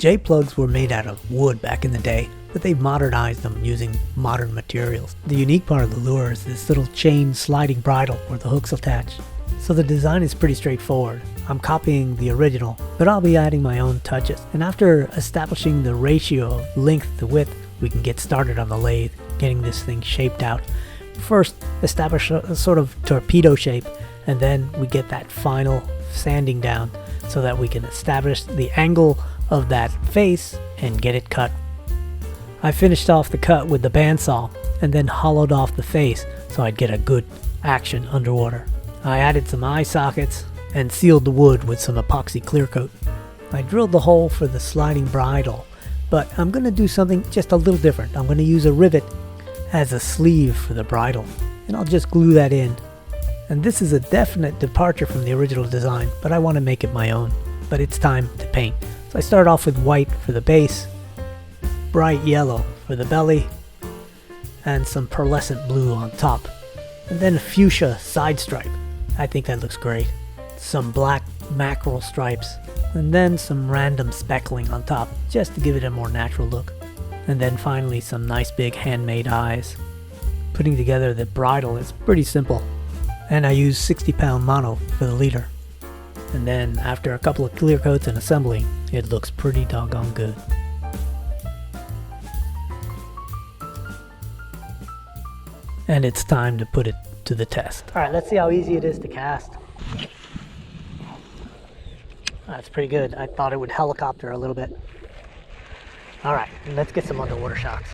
J-plugs were made out of wood back in the day, but they've modernized them using modern materials. The unique part of the lure is this little chain sliding bridle where the hooks attach. So the design is pretty straightforward. I'm copying the original, but I'll be adding my own touches. And after establishing the ratio of length to width, we can get started on the lathe, getting this thing shaped out. First, establish a sort of torpedo shape, and then we get that final sanding down so that we can establish the angle of that face and get it cut. I finished off the cut with the bandsaw and then hollowed off the face so I'd get a good action underwater. I added some eye sockets and sealed the wood with some epoxy clear coat. I drilled the hole for the sliding bridle, but I'm going to do something just a little different. I'm going to use a rivet as a sleeve for the bridle, and I'll just glue that in. And this is a definite departure from the original design, but I want to make it my own. But it's time to paint. So I start off with white for the base, bright yellow for the belly, and some pearlescent blue on top. And then a fuchsia side stripe. I think that looks great. Some black mackerel stripes, and then some random speckling on top, just to give it a more natural look. And then finally some nice big handmade eyes. Putting together the bridle is pretty simple, and I use 60-pound mono for the leader. And then after a couple of clear coats and assembling, it looks pretty doggone good. And it's time to put it to the test. Alright, let's see how easy it is to cast. That's pretty good. I thought it would helicopter a little bit. Alright, let's get some underwater shots.